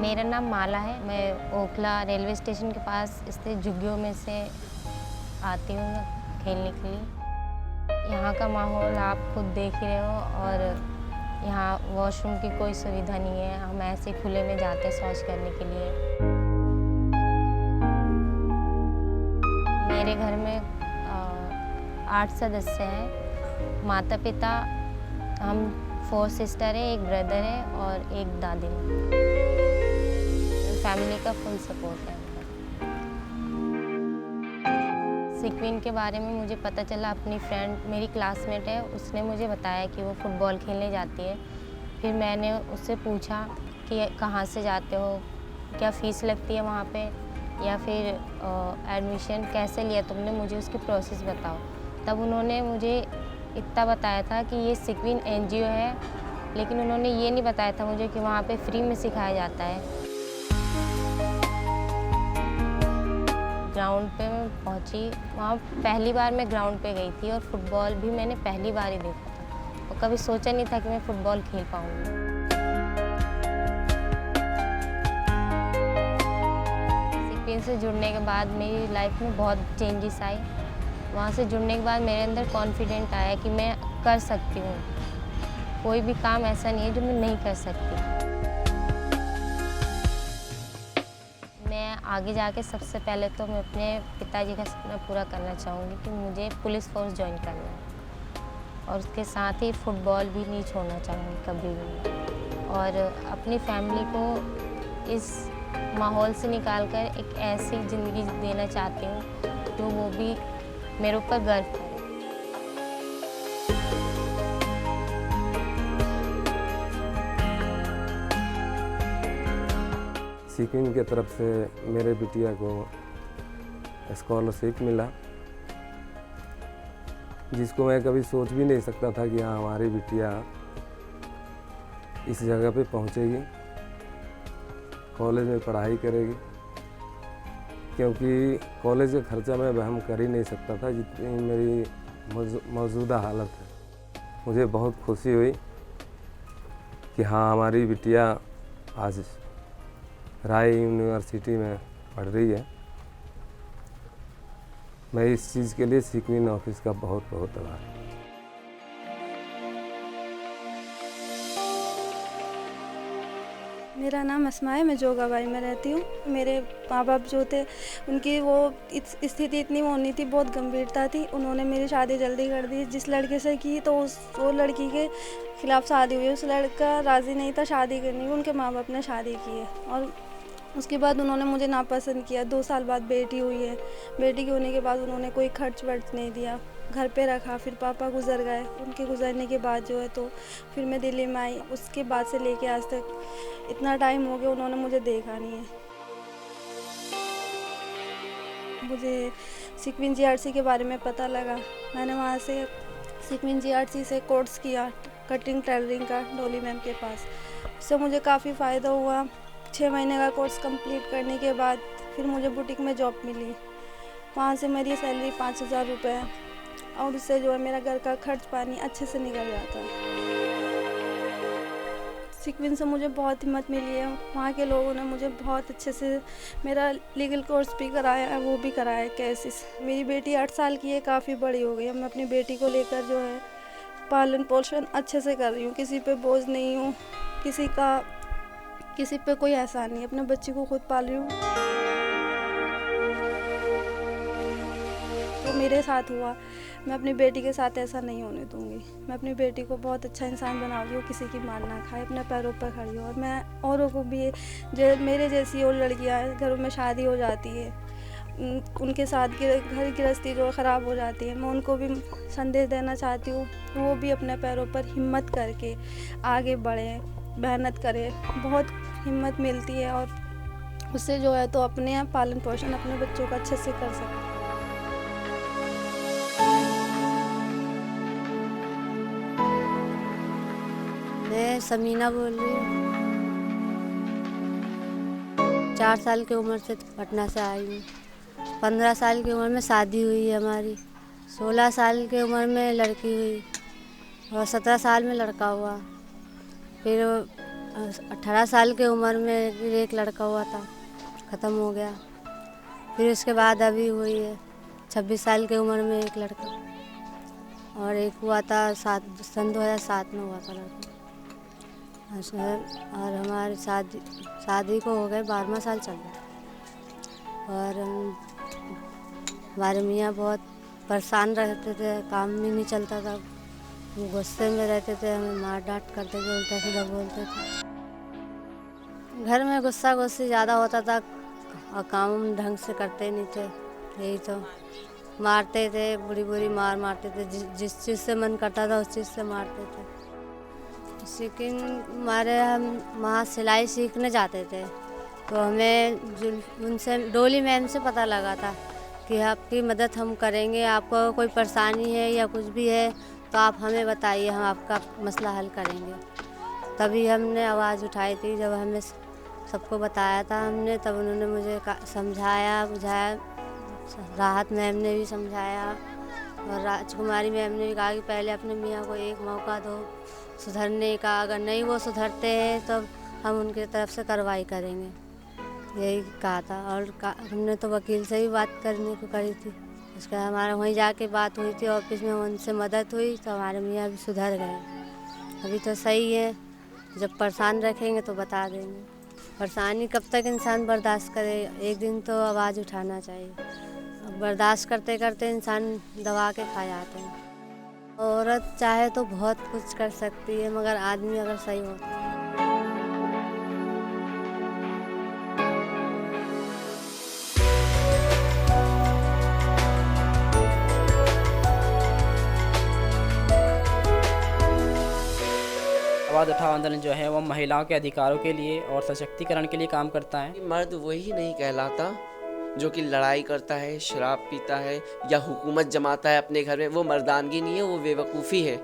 मेरा नाम माला है। मैं ओखला रेलवे स्टेशन के पास स्थित झुग्गियों में से आती हूँ खेलने के लिए। यहाँ का माहौल आप खुद देख ही रहे हो और यहाँ वॉशरूम की कोई सुविधा नहीं है। हम ऐसे खुले में जाते हैं शौच करने के लिए। मेरे घर में 8 सदस्य हैं। माता पिता, हम 4 सिस्टर है, एक ब्रदर है और एक दादी है। फैमिली का फुल सपोर्ट है। सिक्विन के बारे में मुझे पता चला, अपनी फ्रेंड मेरी क्लासमेट है, उसने मुझे बताया कि वो फुटबॉल खेलने जाती है। फिर मैंने उससे पूछा कि कहाँ से जाते हो, क्या फ़ीस लगती है वहाँ पे, या फिर एडमिशन कैसे लिया तुमने, मुझे उसकी प्रोसेस बताओ। तब उन्होंने मुझे इतना बताया था कि ये सिक्विन NGO है, लेकिन उन्होंने ये नहीं बताया था मुझे कि वहाँ पे फ्री में सिखाया जाता है। ग्राउंड पे मैं पहुँची, वहाँ पहली बार मैं ग्राउंड पे गई थी और फुटबॉल भी मैंने पहली बार ही देखा था और कभी सोचा नहीं था कि मैं फ़ुटबॉल खेल पाऊँगी। सिक्विन से जुड़ने के बाद मेरी लाइफ में बहुत चेंजेस आई। वहाँ से जुड़ने के बाद मेरे अंदर कॉन्फिडेंट आया कि मैं कर सकती हूँ। कोई भी काम ऐसा नहीं है जो मैं नहीं कर सकती। मैं आगे जाके सबसे पहले तो मैं अपने पिताजी का सपना पूरा करना चाहूँगी कि मुझे पुलिस फोर्स ज्वाइन करना है और उसके साथ ही फुटबॉल भी नहीं छोड़ना चाहूँगी कभी भी। और अपनी फैमिली को इस माहौल से निकाल कर एक ऐसी ज़िंदगी देना चाहती हूँ जो वो भी मेरे ऊपर गर्व करे। सिक्विन की तरफ से मेरे बिटिया को स्कॉलरशिप मिला, जिसको मैं कभी सोच भी नहीं सकता था कि हाँ हमारी बिटिया इस जगह पे पहुंचेगी, कॉलेज में पढ़ाई करेगी। क्योंकि कॉलेज का खर्चा मैं वहम कर ही नहीं सकता था जितनी मेरी मौजूदा हालत है। मुझे बहुत खुशी हुई कि हाँ हमारी बिटिया आज राय यूनिवर्सिटी में पढ़ रही है। मैं इस चीज़ के लिए सिक्विन ऑफिस का बहुत बहुत आभार। मेरा नाम अस्मा है, मैं जोगाबाई में रहती हूँ। मेरे माँ बाप जो थे उनकी वो स्थिति इतनी वो नहीं थी, बहुत गंभीरता थी। उन्होंने मेरी शादी जल्दी कर दी। जिस लड़के से की तो वो लड़की के खिलाफ शादी हुई। उस लड़का राज़ी नहीं था शादी करने की, उनके माँ बाप ने शादी की है और उसके बाद उन्होंने मुझे नापसंद किया। 2 साल बाद बेटी हुई है। बेटी के होने के बाद उन्होंने कोई खर्च वर्च नहीं दिया, घर पे रखा। फिर पापा गुजर गए। उनके गुजरने के बाद जो है तो फिर मैं दिल्ली में आई। उसके बाद से लेके आज तक इतना टाइम हो गया, उन्होंने मुझे देखा नहीं है। मुझे सिक्विन GRC के बारे में पता लगा। मैंने वहाँ से सिक्विन GRC से कोर्स किया कटिंग टेलरिंग का डोली मैम के पास। उससे मुझे काफ़ी फ़ायदा हुआ। 6 महीने का कोर्स कंप्लीट करने के बाद फिर मुझे बुटीक में जॉब मिली। वहाँ से मेरी सैलरी 5,000 रुपये है और उससे जो है मेरा घर का खर्च पानी अच्छे से निकल जाता है। सिक्विन से मुझे बहुत हिम्मत मिली है। वहाँ के लोगों ने मुझे बहुत अच्छे से मेरा लीगल कोर्स भी कराया है, वो भी कराया है केसेस। मेरी बेटी 8 साल की है, काफ़ी बड़ी हो गई है। मैं अपनी बेटी को लेकर जो है पालन पोषण अच्छे से कर रही हूँ। किसी पे बोझ नहीं हूँ, किसी पे कोई एहसान नहीं। अपने बच्चे को खुद पाल रही हूँ। तो मेरे साथ हुआ, मैं अपनी बेटी के साथ ऐसा नहीं होने दूंगी। मैं अपनी बेटी को बहुत अच्छा इंसान बनाऊंगी, वो किसी की मार ना खाए, अपने पैरों पर खड़ी हो। और मैं औरों को भी, जो मेरे जैसी और लड़कियां घरों में शादी हो जाती है, उनके साथ घर गृहस्थी जो ख़राब हो जाती है, मैं उनको भी संदेश देना चाहती हूँ। वो भी अपने पैरों पर हिम्मत करके आगे बढ़ें, मेहनत करें। बहुत हिम्मत मिलती है और उससे जो है तो अपने पालन पोषण अपने बच्चों का अच्छे से कर सकते हैं। मैं समीना बोल रही हूँ। 4 साल की उम्र से पटना से आई हूँ। 15 साल की उम्र में शादी हुई है हमारी। 16 साल की उम्र में लड़की हुई और 17 साल में लड़का हुआ। फिर 18 साल की उम्र में फिर एक लड़का हुआ था, ख़त्म हो गया। फिर उसके बाद अभी हुई है 26 साल की उम्र में एक लड़का, और एक हुआ था सन 2007 में हुआ था लड़का। और हमारी शादी को हो गए 12वां साल चल रहा। और हमारे मियाँ बहुत परेशान रहते थे, काम भी नहीं चलता था, गुस्से में रहते थे, हमें मार डांट करते थे, उल्टा सीधा बोलते थे। घर में गुस्सा गुस्सी ज़्यादा होता था और काम ढंग से करते नहीं थे। यही तो मारते थे, बुरी बुरी मार मारते थे, जिस चीज़ से मन करता था उस चीज़ से मारते थे। लेकिन हम वहाँ सिलाई सीखने जाते थे, तो हमें उनसे डोली मैम से पता लगा था कि आपकी मदद हम करेंगे, आपको कोई परेशानी है या कुछ भी है तो आप हमें बताइए, हम आपका मसला हल करेंगे। तभी हमने आवाज़ उठाई थी, जब हमें सबको बताया था हमने, तब उन्होंने मुझे समझाया बुझाया। राहत मैम ने भी समझाया और राजकुमारी मैम ने भी कहा कि पहले अपने मियाँ को एक मौका दो सुधरने का, अगर नहीं वो सुधरते हैं तो हम उनकी तरफ से कार्रवाई करेंगे, यही कहा था। और हमने तो वकील से भी बात करने को करी थी, उसका हमारा वहीं जाके बात हुई थी ऑफिस में, उनसे मदद हुई तो हमारे मियाँ भी सुधर गए। अभी तो सही है, जब परेशान रखेंगे तो बता देंगे। परेशानी कब तक इंसान बर्दाश्त करे, एक दिन तो आवाज़ उठाना चाहिए। अब बर्दाश्त करते करते इंसान दबा के खा जाते हैं। औरत चाहे तो बहुत कुछ कर सकती है, मगर आदमी अगर सही हो तो। आवाज़ उठाओ आंदोलन जो है वो महिलाओं के अधिकारों के लिए और सशक्तिकरण के लिए काम करता है। मर्द वही नहीं कहलाता जो कि लड़ाई करता है, शराब पीता है या हुकूमत जमाता है अपने घर में। वो मर्दानगी नहीं है, वो बेवकूफ़ी है।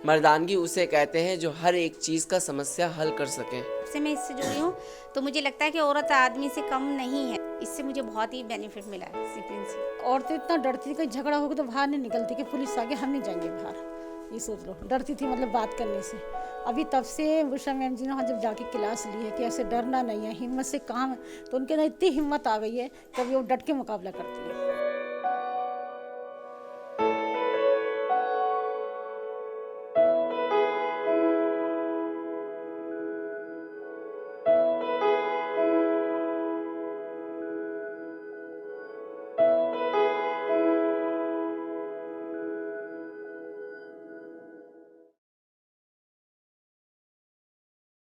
मर्दानगी उसे कहते हैं जो हर एक चीज़ का समस्या हल कर सके। से मैं इससे जुड़ी हूँ तो मुझे लगता है कि औरत आदमी से कम नहीं है। इससे मुझे बहुत ही बेनिफिट मिला है सीक्वेंस से। औरतें इतना डरती थी, कोई झगड़ा होगा तो बाहर नहीं निकलती कि पुलिस आगे हम नहीं जाएंगे बाहर, ये सोच लो। डरती थी मतलब बात करने से। अभी तब से उषा मैम जी ने वहाँ जब जाके क्लास ली है कि ऐसे डरना नहीं है, हिम्मत से काम, तो उनके अंदर इतनी हिम्मत आ गई है कि अभी वो डट के मुकाबला करती है।